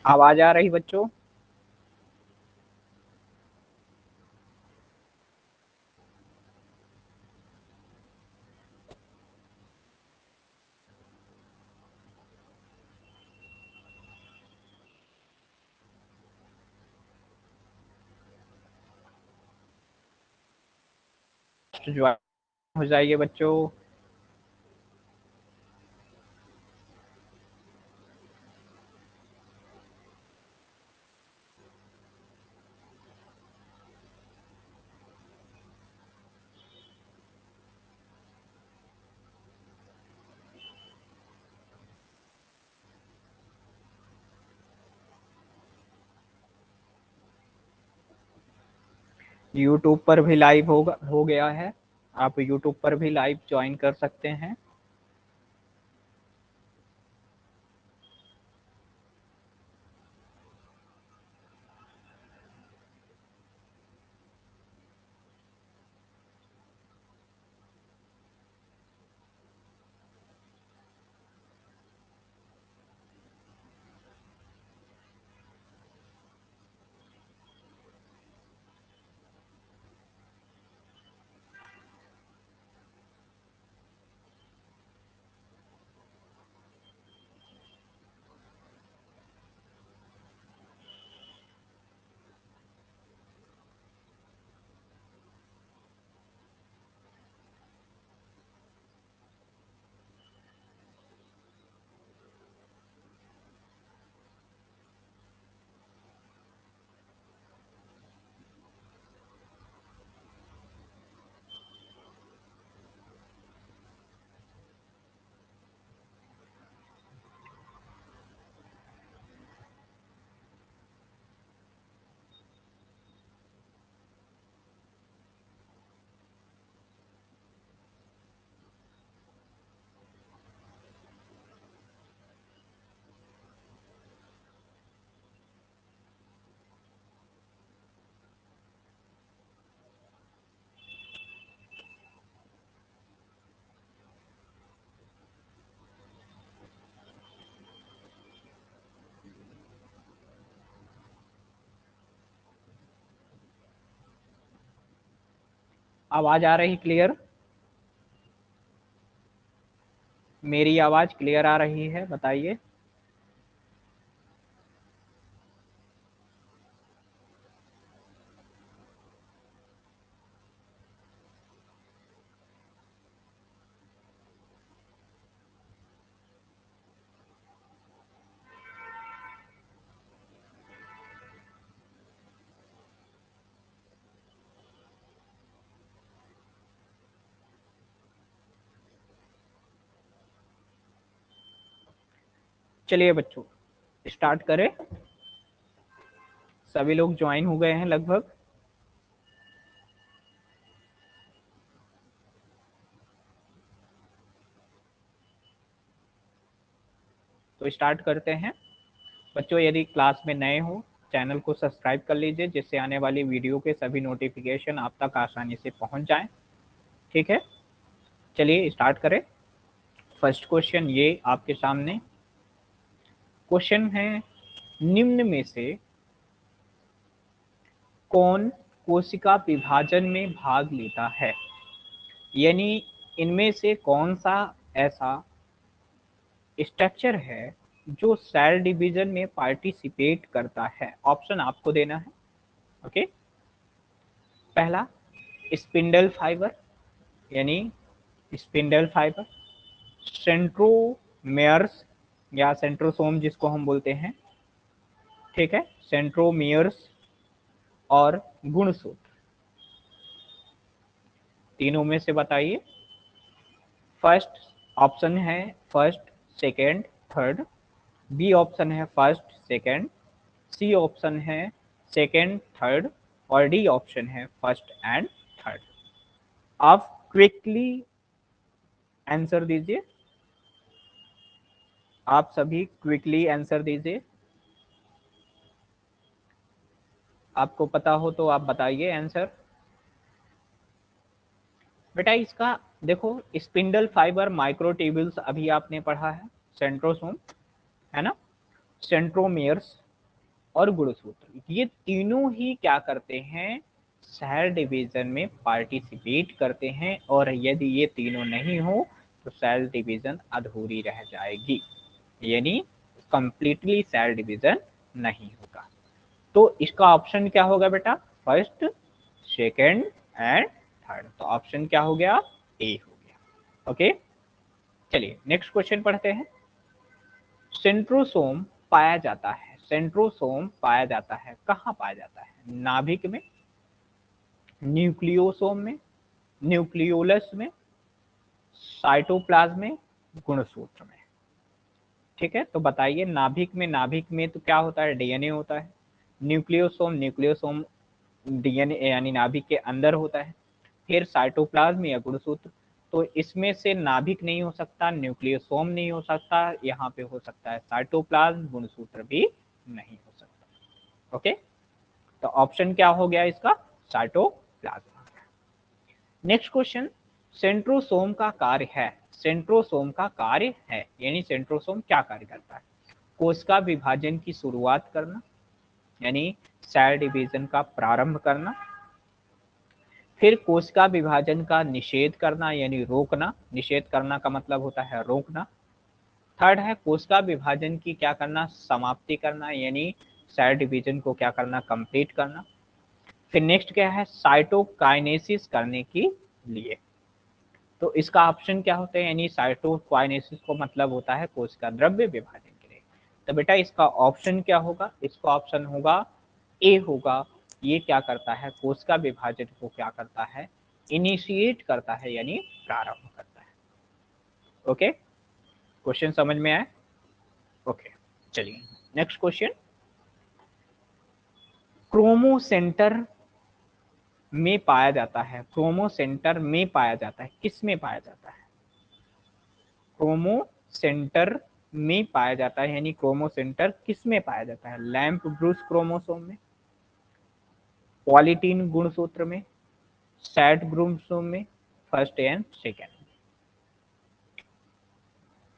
आवाज आ रही बच्चों? ज्वाइन हो जाइए बच्चों। यूट्यूब पर भी लाइव हो गया है। आप यूट्यूब पर भी लाइव ज्वाइन कर सकते हैं। आवाज आ रही क्लियर? मेरी आवाज क्लियर आ रही है, बताइए। चलिए बच्चों, स्टार्ट करें। सभी लोग ज्वाइन हो गए हैं लगभग। तो स्टार्ट करते हैं। बच्चों, यदि क्लास में नए हो, चैनल को सब्सक्राइब कर लीजिए, जिससे आने वाली वीडियो के सभी नोटिफिकेशन आप तक आसानी से पहुंच जाएं। ठीक है, चलिए स्टार्ट करें। फर्स्ट क्वेश्चन ये आपके सामने क्वेश्चन है, निम्न में से कौन कोशिका विभाजन में भाग लेता है? यानी इनमें से कौन सा ऐसा स्ट्रक्चर है जो सेल डिवीजन में पार्टिसिपेट करता है? ऑप्शन आपको देना है। ओके, पहला स्पिंडल फाइबर, यानी स्पिंडल फाइबर, सेंट्रोमेयर्स या सेंट्रोसोम जिसको हम बोलते हैं। ठीक है, सेंट्रोमियर्स और गुणसूत्र। तीनों में से बताइए। फर्स्ट ऑप्शन है first, second, third. B option है फर्स्ट, सेकंड। सी ऑप्शन है सेकंड, थर्ड। और डी ऑप्शन है फर्स्ट एंड थर्ड। आप क्विकली आंसर दीजिए। आप सभी क्विकली आंसर दीजिए। आपको पता हो तो आप बताइए आंसर। बेटा इसका देखो, स्पिंडल फाइबर माइक्रोट्यूब्यूल्स अभी आपने पढ़ा है, सेंट्रोसोम है ना, सेंट्रोमियर्स और गुणसूत्र, ये तीनों ही क्या करते हैं, सेल डिवीजन में पार्टिसिपेट करते हैं, और यदि ये तीनों नहीं हो तो सेल डिवीजन अधूरी रह जाएगी, यानी कंप्लीटली सेल डिवीजन नहीं होगा। तो इसका ऑप्शन क्या होगा बेटा, फर्स्ट, सेकंड एंड थर्ड। तो ऑप्शन क्या हो गया, ए हो गया। ओके, चलिए नेक्स्ट क्वेश्चन पढ़ते हैं। सेंट्रोसोम पाया जाता है, सेंट्रोसोम पाया जाता है कहाँ पाया जाता है, नाभिक में, न्यूक्लियोसोम में, न्यूक्लियोलस में, साइटोप्लाज्म में, गुणसूत्र में। ठीक है, तो बताइए नाभिक में, नाभिक में तो क्या होता है, डीएनए होता है। न्यूक्लियोसोम, न्यूक्लियोसोम डीएनए यानी नाभिक के अंदर होता है। फिर साइटोप्लाज्म या गुणसूत्र, तो इसमें से नाभिक नहीं हो सकता, न्यूक्लियोसोम नहीं हो सकता, यहाँ पे हो सकता है साइटोप्लाज्म, गुणसूत्र भी नहीं हो सकता। ओके, तो ऑप्शन क्या हो गया इसका, साइटोप्लाज्म। नेक्स्ट क्वेश्चन, सेंट्रोसोम का कार्य है, सेंट्रोसोम का कार्य है यानी सेंट्रोसोम क्या कार्य करता है, कोशिका विभाजन की शुरुआत करना, यानी सेल डिवीजन का प्रारंभ करना, फिर कोशिका विभाजन का निषेध करना यानी रोकना, निषेध करना का मतलब होता है रोकना। थर्ड है कोशिका विभाजन की क्या करना, समाप्ति करना, यानी सेल डिवीजन को क्या करना, कंप्लीट करना। फिर नेक्स्ट क्या है, साइटोकाइनेसिस करने के लिए। तो इसका ऑप्शन क्या होता है, यानी साइटोकाइनेसिस को मतलब होता है कोशिका द्रव्य विभाजन के लिए। तो बेटा इसका ऑप्शन क्या होगा, इसका ऑप्शन होगा ए होगा, ये क्या करता है, कोशिका विभाजन को क्या करता है, इनिशिएट करता है यानी प्रारंभ करता है। ओके, क्वेश्चन समझ में आया। ओके, चलिए नेक्स्ट क्वेश्चन, क्रोमोसेंटर में पाया जाता है, क्रोमोसेंटर में पाया जाता है, किस में पाया जाता है, क्रोमोसेंटर में पाया जाता है यानी क्रोमोसेंटर किस में पाया जाता है, लैम्प ब्रूस क्रोमोसोम में, पॉलीटीन गुणसूत्र में, सैट क्रोमोसोम में, first and second.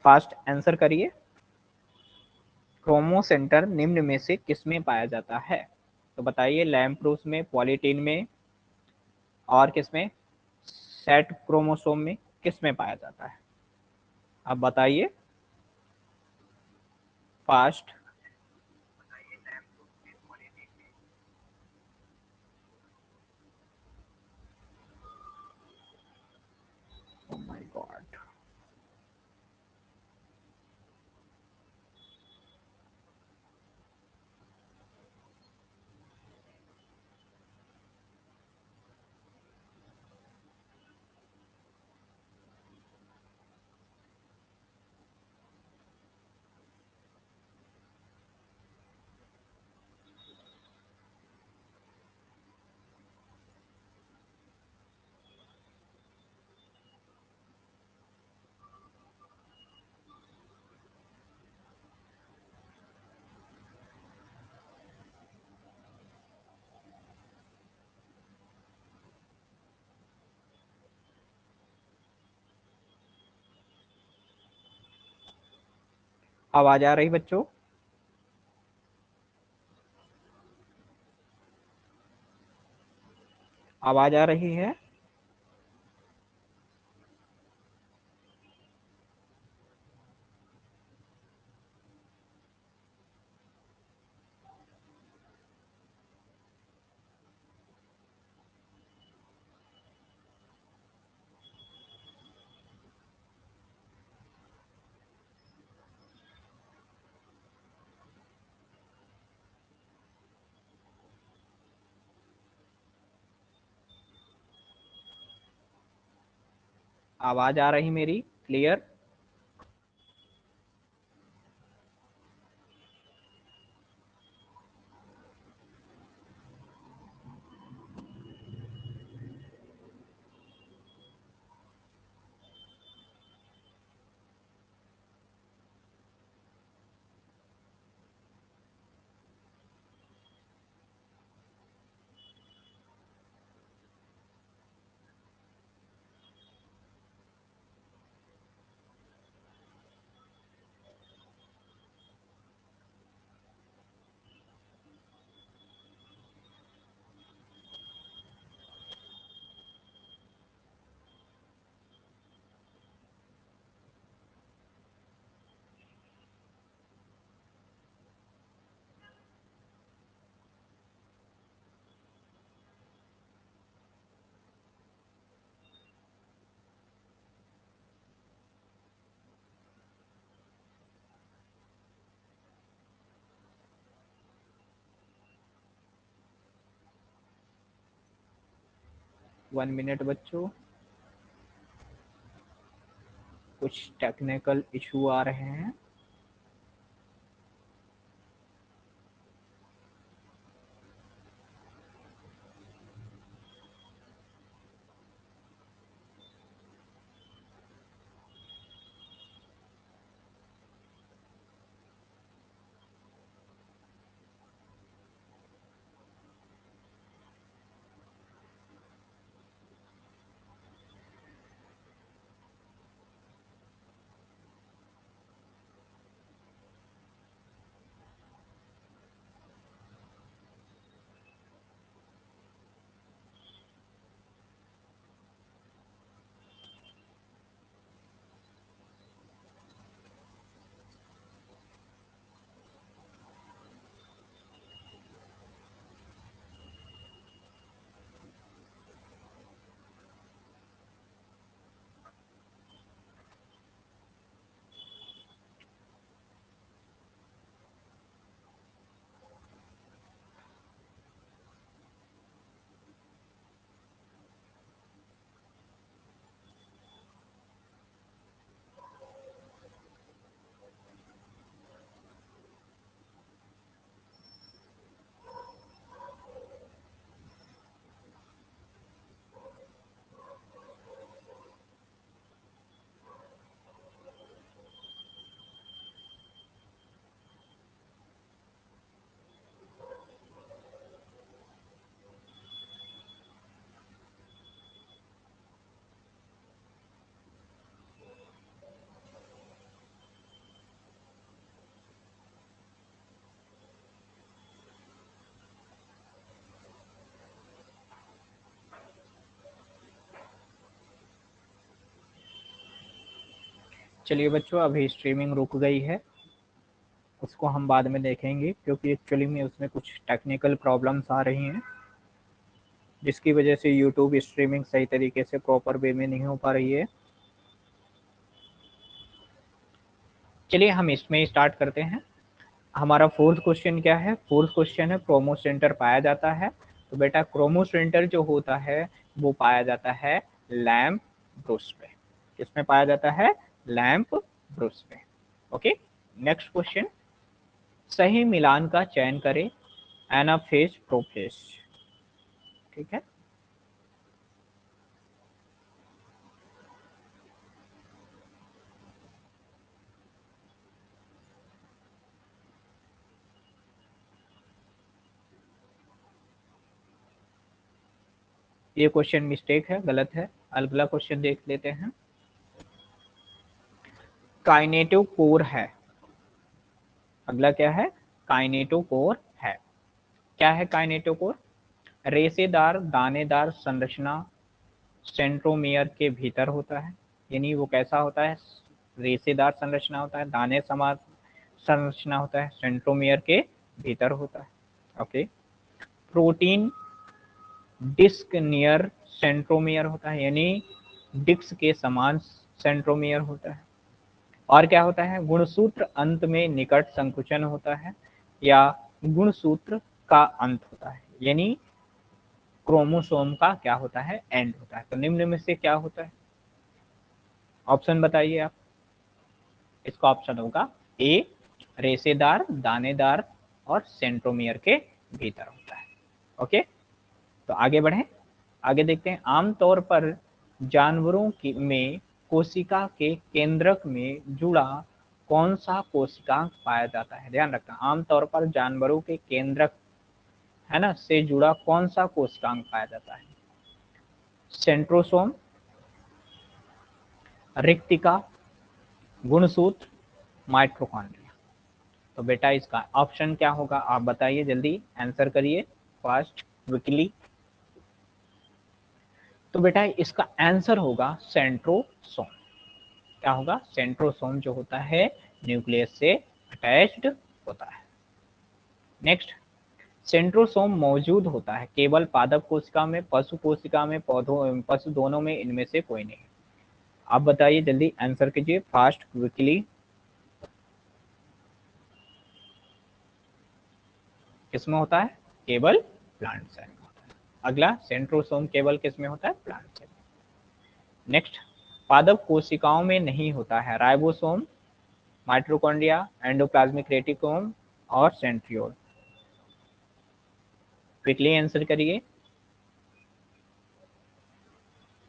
Fast answer करिए, क्रोमोसेंटर निम्न में से किस में पाया जाता है, तो बताइए लैम्प ब्रूस में, पॉलीटीन में, और किस में, सेट क्रोमोसोम में, किस में पाया जाता है, अब बताइए फास्ट। ओ माय गॉड, आवाज आ रही बच्चों, आवाज आ रही है। आवाज आ रही मेरी क्लियर। 1 मिनट बच्चों, कुछ टेक्निकल इशू आ रहे हैं। चलिए बच्चों, अभी स्ट्रीमिंग रुक गई है, उसको हम बाद में देखेंगे क्योंकि एक्चुअली में उसमें कुछ टेक्निकल प्रॉब्लम्स आ रही हैं जिसकी वजह से यूट्यूब स्ट्रीमिंग सही तरीके से प्रॉपर वे में नहीं हो पा रही है। चलिए हम इसमें स्टार्ट करते हैं। हमारा फोर्थ क्वेश्चन क्या है? फोर्थ क्वेश्चन है क्रोमो सेंटर पाया जाता है। तो बेटा क्रोमो सेंटर जो होता है वो पाया जाता है लैम्प ब्रुश पे। किसमें पाया जाता है? लैम्प ब्रुश पे। ओके, नेक्स्ट क्वेश्चन, सही मिलान का चयन करें, एनाफेज प्रोफेज। ठीक है, ये क्वेश्चन मिस्टेक है, गलत है। अगला क्वेश्चन देख लेते हैं। काइनेटो कोर है। अगला क्या है? काइनेटो कोर है। क्या है काइनेटो कोर? रेशेदार दानेदार संरचना सेंट्रोमियर के भीतर होता है। यानी वो कैसा होता है? रेशेदार संरचना होता है, दाने समान संरचना होता है, सेंट्रोमियर के भीतर होता है। Okay, protein disc near centromere होता है, यानी डिस्क के समान सेंट्रोमियर होता है। और क्या होता है? गुणसूत्र अंत में निकट संकुचन होता है या गुणसूत्र का अंत होता है, यानी क्रोमोसोम का क्या होता है? एंड होता है। तो निम्न में से क्या होता है? ऑप्शन बताइए आप। इसका ऑप्शन होगा ए, रेशेदार दानेदार और सेंट्रोमियर के भीतर होता है। ओके, तो आगे बढ़े, आगे देखते हैं। आमतौर पर जानवरों की में कोशिका के केंद्रक में जुड़ा कौन सा कोशिकांग पाया जाता है? ध्यान रखना, आमतौर पर जानवरों के केंद्रक है ना से जुड़ा कौन सा कोशिकांग पाया जाता है? सेंट्रोसोम, रिक्तिका, गुणसूत्र, माइट्रोकॉन्ड्रिया। तो बेटा इसका ऑप्शन क्या होगा? आप बताइए, जल्दी आंसर करिए, फास्ट क्विकली। तो बेटा इसका आंसर होगा सेंट्रोसोम। क्या होगा? सेंट्रोसोम जो होता है न्यूक्लियस से अटैच्ड होता है। नेक्स्ट, सेंट्रोसोम मौजूद होता है केवल पादप कोशिका में, पशु कोशिका में, पौधों पशु दोनों में, इनमें से कोई नहीं। आप बताइए, जल्दी आंसर कीजिए, फास्ट क्विकली। किसमें होता है? केवल प्लांट सेल में होता है। अगला सेंट्रोसोम केवल किस में होता है? Plant cell. नेक्स्ट, पादप कोशिकाओं में नहीं होता है राइबोसोम, माइटोकॉन्ड्रिया, एंडोप्लाज्मिक रेटिकुलम और सेंट्रियोल। क्विकली आंसर करिए,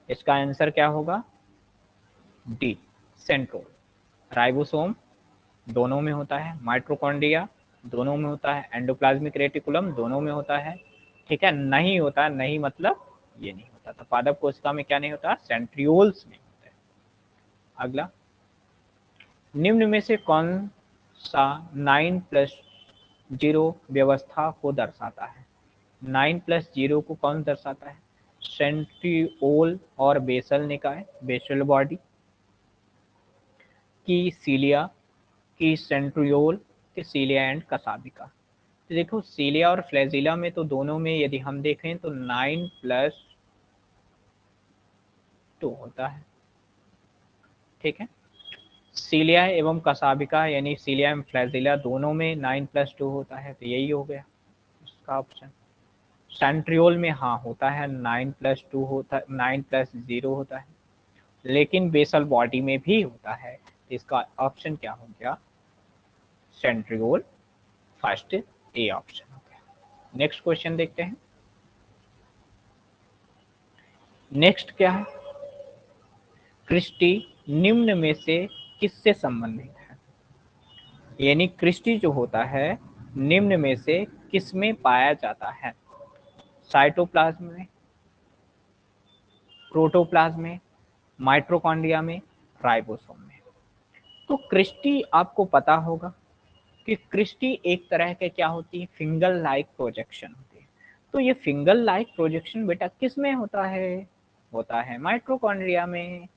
इसका आंसर क्या होगा? डी, सेंट्रोल। राइबोसोम दोनों में होता है, माइटोकॉन्ड्रिया दोनों में होता है, एंडोप्लाज्मिक रेटिकुलम दोनों में होता है, ठीक है। नहीं होता, नहीं मतलब ये नहीं होता। तो पादप कोशिका में क्या नहीं होता? सेंट्रियोल्स नहीं होते। अगला, निम्न में से कौन सा 9+0 व्यवस्था को दर्शाता है? 9+0 को कौन दर्शाता है? सेंट्रिओल और बेसल निकाय, बेसल बॉडी, की सीलिया, की सेंट्रियोल, की सीलिया एंड कसाबिका। तो देखो सीलिया और फ्लैजिला में तो दोनों में यदि हम देखें तो 9+2 होता है, ठीक है। सीलिया एवं कसाबिका यानी सीलिया एवं फ्लैजिला दोनों में 9+2 होता है, तो यही हो गया इसका ऑप्शन। सेंट्रियोल में हाँ होता है, 9+2 होता है, 9+0 होता है, लेकिन बेसल बॉडी में भी होता है। इसका ऑप्शन क्या हो गया? सेंट्रियोल, फर्स्ट ए ऑप्शन हो गया। नेक्स्ट क्वेश्चन देखते हैं। नेक्स्ट क्या है? क्रिस्टी निम्न में से किससे संबंधित है? यानी क्रिस्टी जो होता है निम्न में से किस में पाया जाता है? साइटोप्लाज्म में, प्रोटोप्लाज्म में, माइटोकॉन्ड्रिया में, राइबोसोम में। तो क्रिस्टी आपको पता होगा कि क्रिस्टी एक तरह के क्या होती है? फिंगर लाइक प्रोजेक्शन होती है। तो ये फिंगर लाइक प्रोजेक्शन बेटा किस में होता है? होता है माइटोकॉन्ड्रिया में।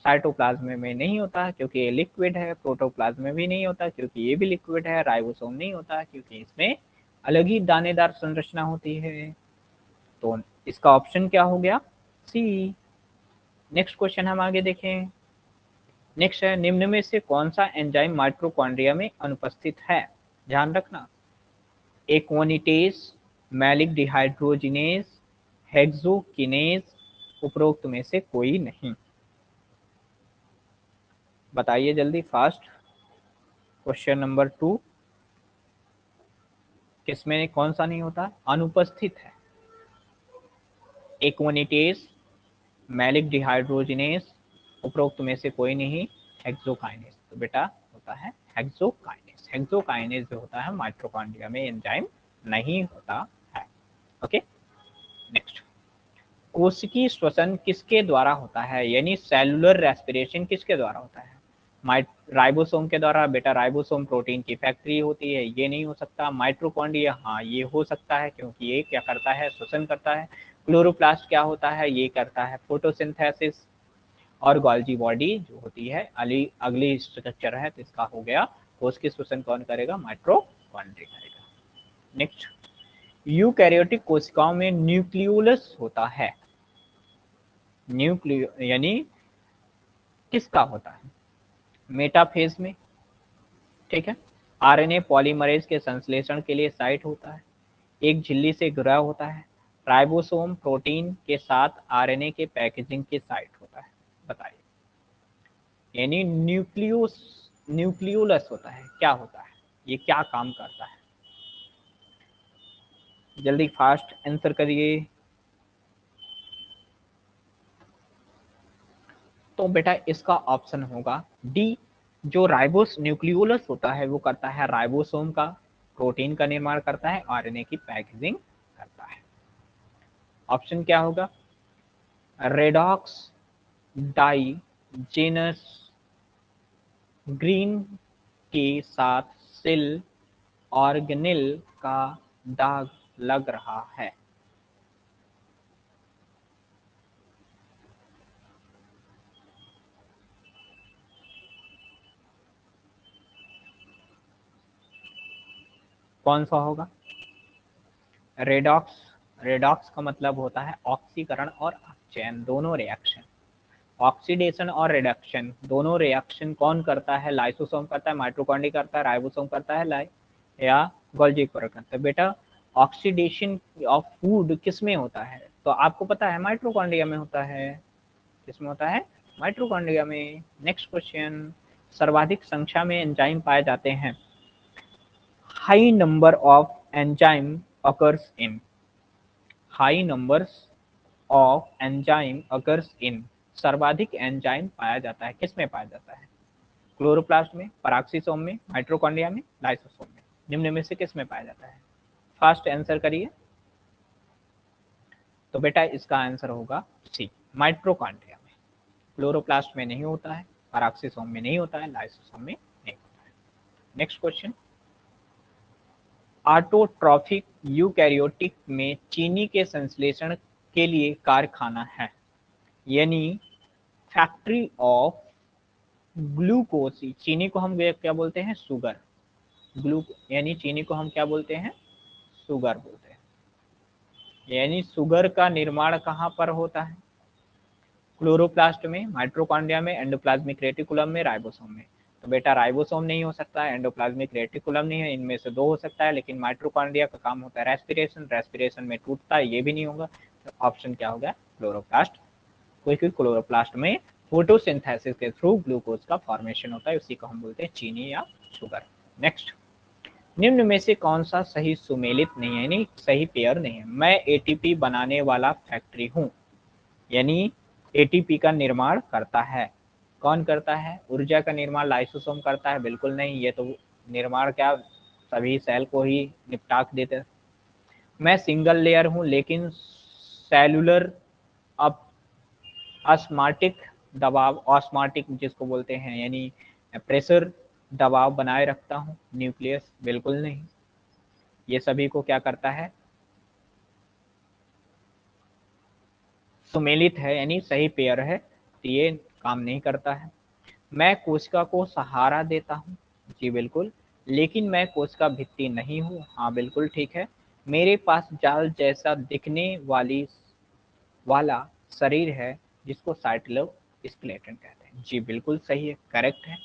साइटोप्लाज्म में नहीं होता क्योंकि ये लिक्विड है, प्रोटोप्लाज्म में भी नहीं होता क्योंकि ये भी लिक्विड है, राइबोसोम नहीं होता क्योंकि इसमें अलग ही दानेदार संरचना होती है। तो इसका ऑप्शन क्या हो गया? सी। नेक्स्ट क्वेश्चन हम आगे देखें। नेक्स्ट है, निम्न में से कौन सा एंजाइम माइटोकॉन्ड्रिया में अनुपस्थित है? ध्यान रखना, एक्वानिटेज, मैलिक डिहाइड्रोजिनेज, हेक्सोकिनेज, उपरोक्त में से कोई नहीं। बताइए जल्दी फास्ट। क्वेश्चन नंबर 2, किसमें कौन सा नहीं होता? अनुपस्थित है। एक्वानिटेज, मैलिक डिहाइड्रोजिनेज, उपरोक्त में से कोई नहीं, हेक्सोकाइनेज। तो बेटा होता है हेक्सोकाइनेज। हेक्सोकाइनेज जो होता है माइटोकॉन्ड्रिया में एंजाइम नहीं होता है। ओके। नेक्स्ट, कोशिकीय श्वसन किसके द्वारा होता है? यानी सेलुलर रेस्पिरेशन किसके द्वारा होता है? राइबोसोम के द्वारा। बेटा राइबोसोम प्रोटीन की फैक्ट्री होती है, ये नहीं हो सकता। माइटोकॉन्ड्रिया हाँ ये हो सकता है क्योंकि ये क्या करता है? श्वसन करता है। क्लोरोप्लास्ट क्या होता है? ये करता है फोटोसिंथेसिस। और गोल्जी बॉडी जो होती है अगली स्ट्रक्चर है, तो इसका हो गया कोश की श्वसन कौन करेगा? माइटोकॉन्ड्रिया करेगा। नेक्स्ट, यूकैरियोटिक कोशिकाओं में न्यूक्लियोलस होता है। न्यूक्लियो यानी किसका होता है? मेटाफेज में, ठीक है। आरएनए पॉलीमरेज के संश्लेषण के लिए साइट होता है। एक झिल्ली से घिरा होता है। राइबोसोम प्रोटीन के साथ आरएनए के पैकेजिंग की साइट होता है। बताइए, यानी न्यूक्लियोलस होता है, क्या होता है? ये क्या काम करता है? जल्दी फास्ट आंसर करिए। तो बेटा इसका ऑप्शन होगा डी। जो राइबोस न्यूक्लियोलस होता है वो करता है राइबोसोम का, प्रोटीन का निर्माण करता है, आरएनए की पैकेजिंग करता है। ऑप्शन क्या होगा? रेडॉक्स डाइजेनस ग्रीन के साथ सेल ऑर्गेनेल का दाग लग रहा है। कौन सा होगा? रेडॉक्स। रेडॉक्स का मतलब होता है ऑक्सीकरण और अपचयन, दोनों रिएक्शन। ऑक्सीडेशन और रिडक्शन दोनों रिएक्शन कौन करता है? लाइसोसोम करता है, माइटोकॉन्ड्रिया करता है, राइबोसोम करता है, या गोल्जी करता है। बेटा ऑक्सीडेशन ऑफ फूड किस में होता है? तो आपको पता है माइटोकॉन्ड्रिया में होता है। किसमें होता है? माइटोकॉन्ड्रिया में। नेक्स्ट क्वेश्चन, सर्वाधिक संख्या में एंजाइम पाए जाते हैं। High number of enzyme occurs in, high numbers of enzyme occurs in, सर्वाधिक एंजाइम पाया जाता है, किस में पाया जाता है? क्लोरोप्लास्ट में, पराक्सीसोम में, माइटोकॉन्ड्रिया में, लाइसोसोम में। निम्न में से किस में पाया जाता है? फास्ट आंसर करिए। तो बेटा इसका आंसर होगा सी, माइटोकॉन्ड्रिया में। क्लोरोप्लास्ट में नहीं होता है, पराक्सीसोम में नहीं होता है, लाइसोसोम में नहीं होता है। नेक्स्ट क्वेश्चन, ऑटोट्रॉफिक यूकैरियोटिक में चीनी के संश्लेषण के लिए कारखाना है, यानी फैक्ट्री ऑफ ग्लूकोज। चीनी को हम क्या बोलते हैं? शुगर। यानी चीनी को हम क्या बोलते हैं? शुगर बोलते हैं। यानी शुगर का निर्माण कहाँ पर होता है? क्लोरोप्लास्ट में, माइटोकॉन्ड्रिया में, एंडोप्लाज्मिक रेटिकुलम में, राइबोसोम में। तो बेटा राइबोसोम नहीं हो सकता है, एंडोप्लाज्मिक रेटिकुलम नहीं है, इनमें से दो हो सकता है। लेकिन माइटोकॉन्ड्रिया का काम होता है रेस्पिरेशन, रेस्पिरेशन में टूटता है, ये भी नहीं होगा। तो ऑप्शन क्या होगा? क्लोरोप्लास्ट। क्योंकि क्लोरोप्लास्ट में फोटोसिंथेसिस के थ्रू ग्लूकोज का फॉर्मेशन होता है, उसी को हम बोलते हैं चीनी या शुगर। नेक्स्ट, निम्न में से कौन सा सही सुमेलित नहीं है, यानी सही पेयर नहीं है? मैं एटीपी बनाने वाला फैक्ट्री हूँ, यानी एटीपी का निर्माण करता है। कौन करता है? ऊर्जा का निर्माण लाइसोसोम करता है? बिल्कुल नहीं, ये तो निर्माण क्या सभी सेल को ही निपटा देते। मैं सिंगल लेयर हूँ लेकिन सेलुलर अब ऑस्मोटिक दबाव, ऑस्मोटिक जिसको बोलते हैं, यानी प्रेशर दबाव बनाए रखता हूँ। न्यूक्लियस? बिल्कुल नहीं, ये सभी को क्या करता है? सुमेलित है, यानी सही पेयर है, तो ये काम नहीं करता है। मैं कोशिका को सहारा देता हूँ, जी बिल्कुल, लेकिन मैं कोशिका भित्ति नहीं हूँ, हाँ बिल्कुल ठीक है। मेरे पास जाल जैसा दिखने वाला शरीर है जिसको साइटोस्केलेटन कहते हैं, जी बिल्कुल सही है, करेक्ट है।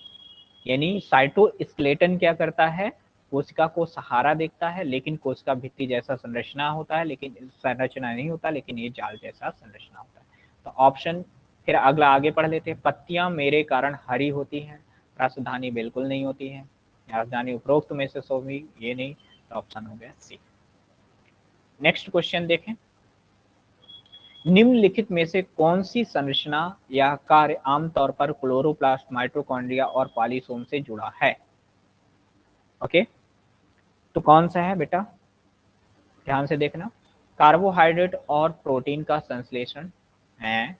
यानी साइटोस्केलेटन क्या करता है? कोशिका को सहारा देता है, लेकिन कोशिका भित्ति जैसा संरचना होता है, लेकिन संरचना नहीं होता, लेकिन ये जाल जैसा संरचना होता है। तो ऑप्शन, फिर अगला आगे पढ़ लेते हैं। पत्तियां मेरे कारण हरी होती हैं, राजधानी बिल्कुल नहीं होती है, राजधानी उपरोक्त में से सोवी, ये नहीं, तो ऑप्शन हो गया सी। नेक्स्ट क्वेश्चन देखें, निम्नलिखित में से कौन सी संरचना या कार्य आमतौर पर क्लोरोप्लास्ट, माइटोकॉन्ड्रिया और पॉलीसोम से जुड़ा है? ओके, तो कौन सा है बेटा? ध्यान से देखना। कार्बोहाइड्रेट और प्रोटीन का संश्लेषण है,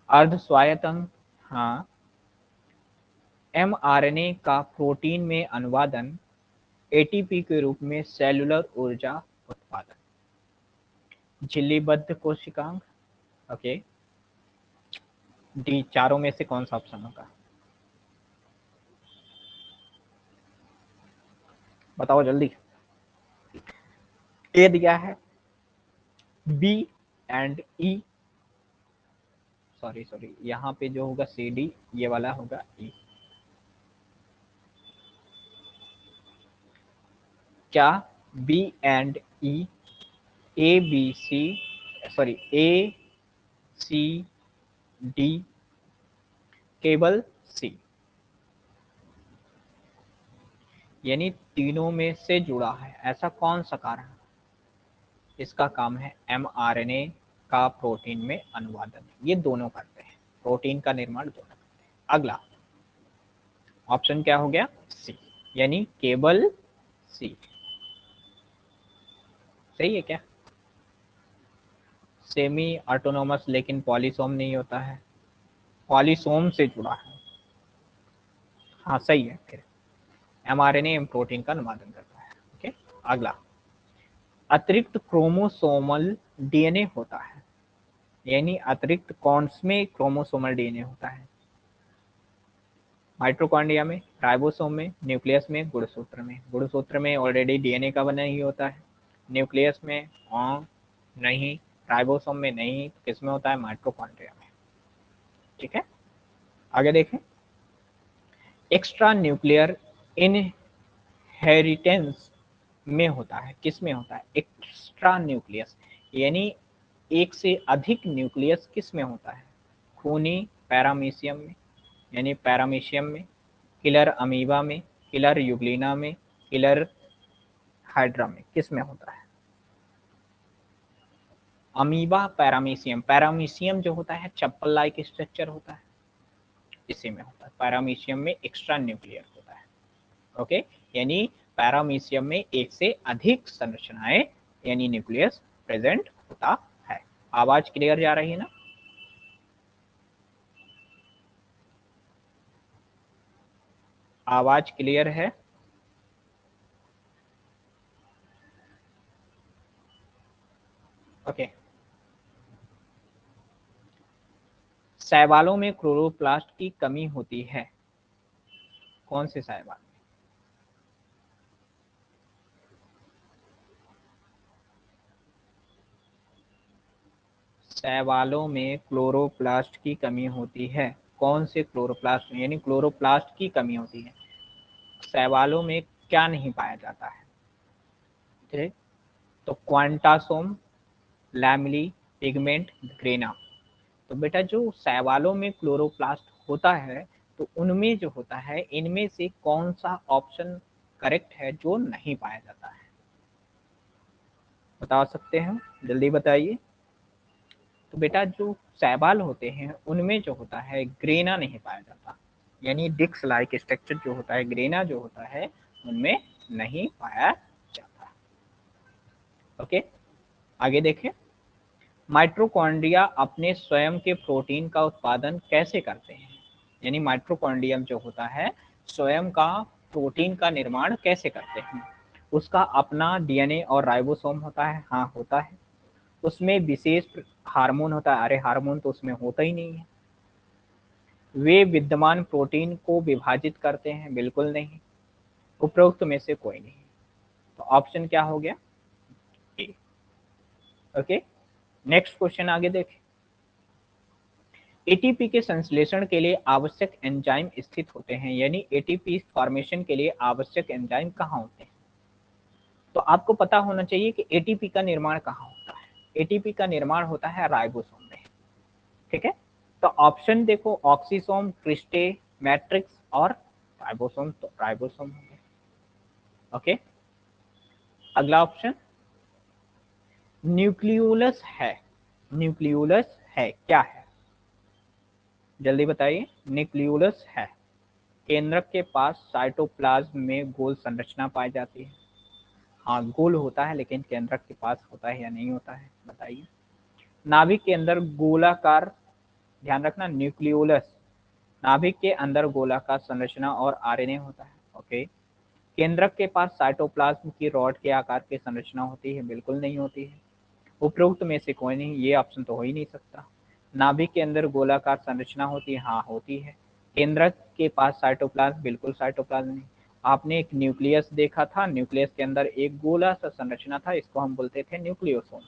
अर्ध स्वायत्त अंग, हाँ। एमआरएनए का प्रोटीन में अनुवादन, एटीपी के रूप में सेलुलर ऊर्जा उत्पादन, झिल्लीबद्ध कोशिकांग, ओके। डी, चारों में से कौन सा ऑप्शन होगा? बताओ जल्दी। ए दिया है, बी एंड ई, सॉरी यहाँ पे जो होगा सी डी, ये वाला होगा ई। क्या B and E, A B C, sorry A C D, केवल सी, यानी तीनों में से जुड़ा है? ऐसा कौन सा कारण? इसका काम है एमआरएनए का प्रोटीन में अनुवादन, ये दोनों करते हैं, प्रोटीन का निर्माण दोनों करते हैं। अगला ऑप्शन क्या हो गया? सी, यानी केवल सी। सही है क्या? सेमी ऑटोनोमस, लेकिन पॉलीसोम नहीं होता है, पॉलीसोम से जुड़ा है, हाँ सही है। फिर एमआरएनए प्रोटीन का अनुवादन करता है, ओके। अगला, अतिरिक्त क्रोमोसोमल डीएनए होता है, यानी अतिरिक्त कौन में क्रोमोसोमल डीएनए होता है? माइटोकॉन्ड्रिया में, राइबोसोम में, न्यूक्लियस में, गुणसूत्र में। गुणसूत्र में ऑलरेडी डीएनए का बना ही होता है, न्यूक्लियस में नहीं, राइबोसोम में नहीं, किसमें होता है? माइटोकॉन्ड्रिया में, ठीक है। आगे देखें, एक्स्ट्रा न्यूक्लियर इनहेरिटेंस में होता है, किस में होता है, एक्स्ट्रा न्यूक्लियस, यानी एक से अधिक न्यूक्लियस किस में होता है, खूनी पैरामीशियम में, यानी पैरामीशियम में, किलर अमीबा में, किलर यूग्लिना में, किलर हाइड्रा में, किस में होता है, अमीबा पैरामीशियम, पैरामीशियम जो होता है चप्पल लाइक स्ट्रक्चर होता है, इसी में होता है, पैरामीशियम में एक्स्ट्रा न्यूक्लियर होता है। ओके, यानी पैरामीशियम में एक से अधिक संरचनाएं यानी न्यूक्लियस प्रेजेंट होता है। आवाज क्लियर जा रही है ना? आवाज क्लियर है? ओके, शैवालों में क्लोरोप्लास्ट की कमी होती है, कौन से शैवाल? शैवालों में क्लोरोप्लास्ट की कमी होती है, कौन से क्लोरोप्लास्ट, यानी क्लोरोप्लास्ट की कमी होती है, शैवालों में क्या नहीं पाया जाता है? ठीक, तो क्वांटासोम, लैमली, पिगमेंट, ग्रेना। तो बेटा जो शैवालों में क्लोरोप्लास्ट होता है तो उनमें जो होता है इनमें से कौन सा ऑप्शन करेक्ट है जो नहीं पाया जाता है, बता सकते हैं? जल्दी बताइए। तो बेटा जो शैवाल होते हैं उनमें जो होता है ग्रेना नहीं पाया जाता, यानी डिक्स लाइक स्ट्रक्चर जो होता है, ग्रेना जो होता है उनमें नहीं पाया जाता। ओके, आगे देखें। माइटोकॉन्ड्रिया अपने स्वयं के प्रोटीन का उत्पादन कैसे करते हैं, यानी माइटोकॉन्ड्रियम जो होता है स्वयं का प्रोटीन का निर्माण कैसे करते हैं, उसका अपना डीएनए और राइबोसोम होता है, हाँ होता है, उसमें विशेष हार्मोन होता है, अरे हार्मोन तो उसमें होता ही नहीं है, वे विद्यमान प्रोटीन को विभाजित करते हैं, बिल्कुल नहीं, उपरोक्त में से कोई नहीं। तो ऑप्शन क्या हो गया, ए। ओके, नेक्स्ट क्वेश्चन आगे देखें। एटीपी के संश्लेषण के लिए आवश्यक एंजाइम स्थित होते हैं, यानी एटीपी फॉर्मेशन के लिए आवश्यक एंजाइम कहाँ होते हैं? तो आपको पता होना चाहिए कि एटीपी का निर्माण कहाँ होता है, एटीपी का निर्माण होता है राइबोसोम में। ठीक है, तो ऑप्शन देखो, ऑक्सीसोम, क्रिस्टे, मैट्रिक्स और राइबोसोम, तो राइबोसोम हो गया। ओके, अगला ऑप्शन न्यूक्लियोलस है, न्यूक्लियोलस है क्या है, जल्दी बताइए। न्यूक्लियोलस है, केंद्रक के पास साइटोप्लाज्म में गोल संरचना पाई जाती है, हाँ गोल होता है, लेकिन केंद्रक के पास होता है या नहीं होता है, बताइए। नाभिक के अंदर गोलाकार, ध्यान रखना न्यूक्लियोलस, नाभिक के अंदर गोलाकार संरचना और आरएनए होता है। ओके, केंद्रक के पास साइटोप्लाज्म की रॉड के आकार की संरचना होती है, बिल्कुल नहीं होती है, उपरोक्त में से कोई नहीं, ये ऑप्शन तो हो ही नहीं सकता। नाभिक के अंदर गोलाकार संरचना होती है, हाँ होती है। केंद्रक के पास साइटोप्लाज्म, बिल्कुल साइटोप्लाज्म नहीं। आपने एक न्यूक्लियस देखा था, न्यूक्लियस के अंदर एक गोला सा संरचना था, इसको हम बोलते थे न्यूक्लियोसोम,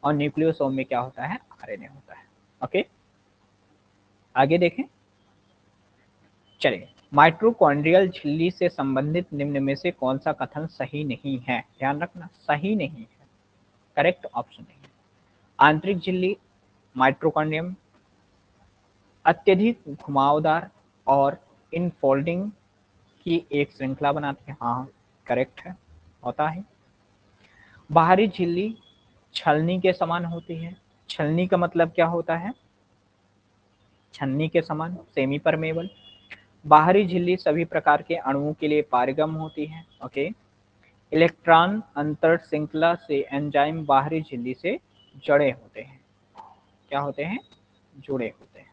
और न्यूक्लियोसोम में क्या होता है, आरएनए होता है। ओके, आगे देखें। चलिए, माइटोकॉन्ड्रियल झिल्ली से संबंधित निम्न में से कौन सा कथन सही नहीं है, ध्यान रखना सही नहीं है, करेक्ट ऑप्शन नहीं है। आंतरिक झिल्ली माइटोकॉन्ड्रियम अत्यधिक घुमावदार और इनफोल्डिंग की एक श्रृंखला बनाती है, हाँ करेक्ट है, होता है। बाहरी झिल्ली छलनी के समान होती है, छलनी का मतलब क्या होता है, छन्नी के समान, सेमी परमेबल। बाहरी झिल्ली सभी प्रकार के अणुओं के लिए पारगम होती है। ओके, इलेक्ट्रॉन अंतर श्रृंखला से एंजाइम बाहरी झिल्ली से जुड़े होते हैं, क्या होते हैं, जुड़े होते हैं।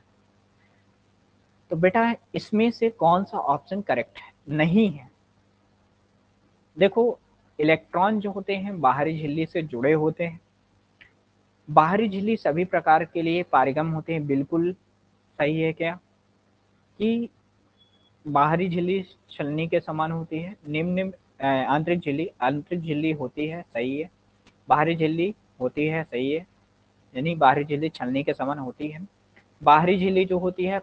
तो बेटा इसमें से कौन सा ऑप्शन करेक्ट है, नहीं है। देखो, इलेक्ट्रॉन जो होते हैं बाहरी झिल्ली से जुड़े होते हैं, बाहरी झिल्ली सभी प्रकार के लिए पारगम होते हैं, बिल्कुल सही है क्या, कि बाहरी झिल्ली छलनी के समान होती है, निम्न आंतरिक झिल्ली होती है, सही है, बाहरी झिल्ली होती है, सही है, यानी बाहरी झिल्ली छलनी के समान होती है। बाहरी झिल्ली जो होती है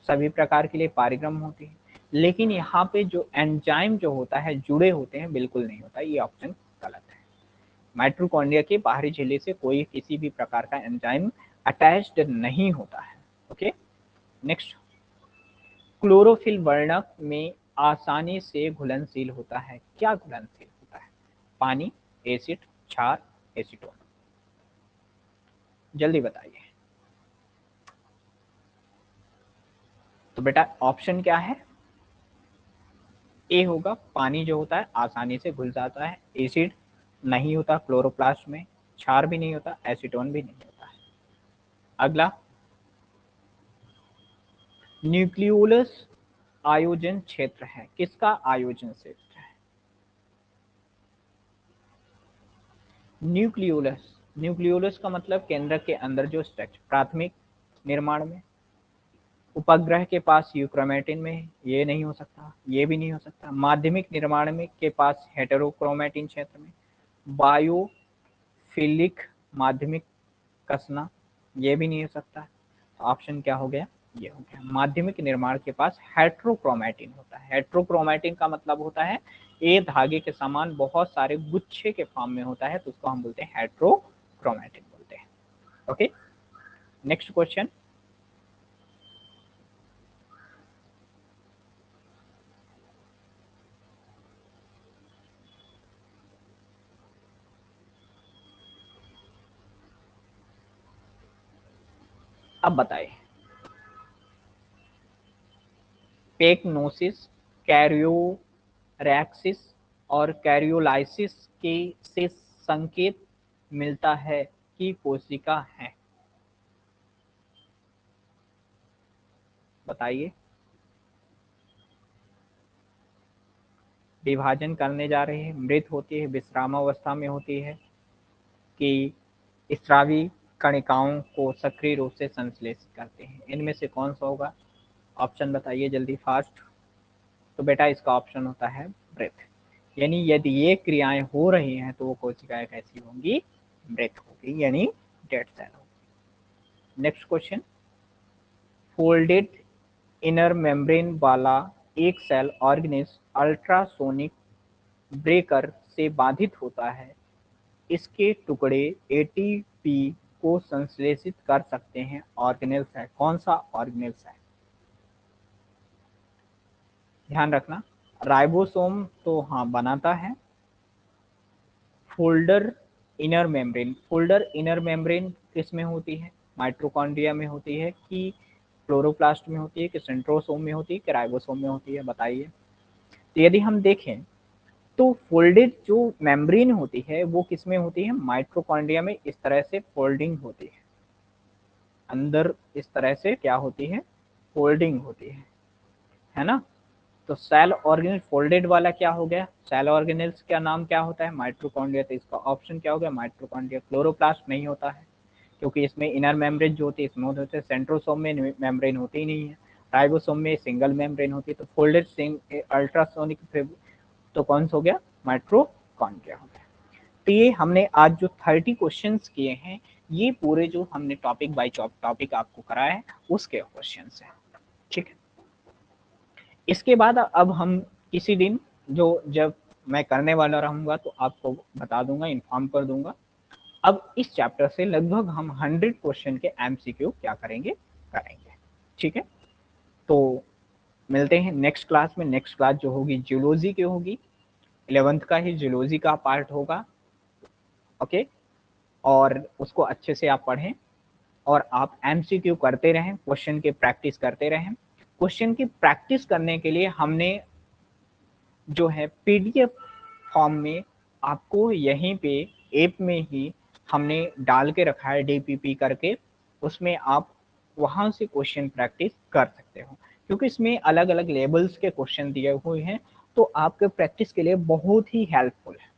सभी प्रकार के लिए पारगम होती है, लेकिन यहाँ पे जो एंजाइम जो होता है जुड़े होते हैं, बिल्कुल नहीं होता, ये ऑप्शन गलत है। माइटोकॉन्ड्रिया के बाहरी झिल्ली से कोई किसी भी प्रकार का एंजाइम अटैच्ड नहीं होता है। ओके, नेक्स्ट, क्लोरोफिल वर्णक में आसानी से घुलनशील होता है, क्या घुलनशील होता है? पानी, एसिड, क्षार, एसीटोन, जल्दी बताइए। तो बेटा ऑप्शन क्या है? ए होगा, पानी जो होता है आसानी से घुल जाता है, एसिड नहीं होता क्लोरोप्लास्ट में, क्षार भी नहीं होता, एसीटोन भी नहीं होता है। अगला, न्यूक्लियोलस आयोजन क्षेत्र है, किसका आयोजन क्षेत्र है? न्यूक्लियोलस, न्यूक्लियोलस का मतलब केंद्र के अंदर जो स्ट्रक्चर, प्राथमिक निर्माण में, उपग्रह के पास यूक्रोमेटिन में, ये नहीं हो सकता, ये भी नहीं हो सकता, माध्यमिक निर्माण में के पास हेटेरोक्रोमेटिन क्षेत्र में, बायोफिलिक माध्यमिक कसना, ये भी नहीं हो सकता। ऑप्शन क्या हो गया? ये हो गया, माध्यमिक निर्माण के पास हेट्रोक्रोमेटिन होता है। हेट्रोक्रोमेटिन का मतलब होता है ए धागे के समान बहुत सारे गुच्छे के फॉर्म में होता है, तो उसको हम बोलते हैं हेट्रोक्रोमेटिन बोलते हैं। ओके, नेक्स्ट क्वेश्चन, अब बताइए, पेकनोसिस, कैरियोरैक्सिस और कैरियोलाइसिस के से संकेत मिलता है कि कोशिका है, बताइए। विभाजन करने जा रही है, मृत होती है, विश्रामावस्था में होती है, कि स्रावी कणिकाओं को सक्रिय रूप से संश्लेषित करते हैं, इनमें से कौन सा होगा? ऑप्शन बताइए जल्दी, फास्ट। तो बेटा इसका ऑप्शन होता है मृत, यानी यदि ये क्रियाएं हो रही हैं तो वो कोशिकाएं कैसी होंगी? मृत होगी, यानी डेड सेल होगी। Next question, folded inner membrane वाला एक सेल ऑर्गेनिज्म अल्ट्रासोनिक ब्रेकर से बाधित होता है, इसके टुकड़े एटीपी को संश्लेषित कर सकते हैं, ऑर्गेनेल्स है, कौन सा ऑर्गेनेल्स है? ध्यान रखना, राइबोसोम तो हाँ बनाता है। Folder inner membrane, folder inner membrane किस में होती है? माइटोकॉन्ड्रिया में होती है, कि क्लोरोप्लास्ट में होती है, कि सेंट्रोसोम में होती है, कि राइबोसोम में होती है, बताइए। तो यदि हम देखें तो फोल्डेड जो मेम्ब्रेन होती है वो किस में होती है? माइटोकॉन्ड्रिया में इस तरह से फोल्डिंग होती है, अंदर इस तरह से क्या होती है? फोल्डिंग होती है ना? तो सेल ऑर्गेनल फोल्डेड वाला क्या हो गया? सेल ऑर्गेनल्स का नाम क्या होता है? माइटोकॉन्ड्रिया। तो इसका ऑप्शन क्या हो गया? माइटोकॉन्ड्रिया। क्लोरोप्लास्ट नहीं होता है, क्योंकि इसमें इनर मेम्ब्रेन जो होती है इसमें होते हैं, सेंट्रोसोम में मेम्ब्रेन होती ही नहीं है, राइबोसोम में सिंगल मेम्ब्रेन होती है। तो फोल्डेड अल्ट्रासोनिक, तो कौन सा हो गया? माइटोकॉन्ड्रिया हो गया। तो ये हमने आज जो 30 क्वेश्चंस किए हैं, ये पूरे जो हमने टॉपिक बाय टॉपिक आपको कराया है उसके क्वेश्चंस हैं, ठीक है। इसके बाद अब हम किसी दिन जो जब मैं करने वाला रहूंगा तो आपको बता दूंगा, इन्फॉर्म कर दूंगा। अब इस चैप्टर से लगभग हम 100 क्वेश्चन के एमसीक्यू क्या करेंगे? करेंगे, ठीक है। तो मिलते हैं नेक्स्ट क्लास में। नेक्स्ट क्लास जो होगी जियोलॉजी की होगी, 11th का ही जियोलॉजी का पार्ट होगा। ओके, और उसको अच्छे से आप पढ़ें और आप एमसीक्यू करते रहें, क्वेश्चन की प्रैक्टिस करते रहें। क्वेश्चन की प्रैक्टिस करने के लिए हमने जो है पीडीएफ फॉर्म में आपको यहीं पे ऐप में ही हमने डाल के रखा है, डीपीपी करके, उसमें आप वहां से क्वेश्चन प्रैक्टिस कर सकते हो, क्योंकि इसमें अलग अलग लेवल्स के क्वेश्चन दिए हुए हैं, तो आपके प्रैक्टिस के लिए बहुत ही हेल्पफुल है।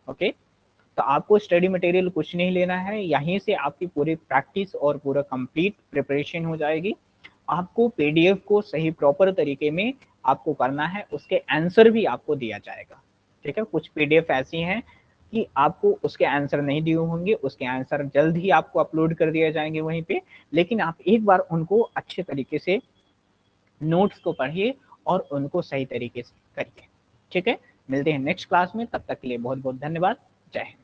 ओके, तो आपको स्टडी मटेरियल कुछ नहीं लेना है, यहीं से आपकी पूरी प्रैक्टिस और पूरा कंप्लीट प्रिपरेशन हो जाएगी। आपको पीडीएफ को सही प्रॉपर तरीके में आपको करना है, उसके आंसर भी आपको दिया जाएगा, ठीक है। कुछ पीडीएफ ऐसी हैं कि आपको उसके आंसर नहीं दिए होंगे, उसके आंसर जल्द ही आपको अपलोड कर दिए जाएंगे वहीं पे, लेकिन आप एक बार उनको अच्छे तरीके से नोट्स को पढ़िए और उनको सही तरीके से करिए। ठीक है, मिलते हैं नेक्स्ट क्लास में, तब तक के लिए बहुत बहुत धन्यवाद। जय हिंद।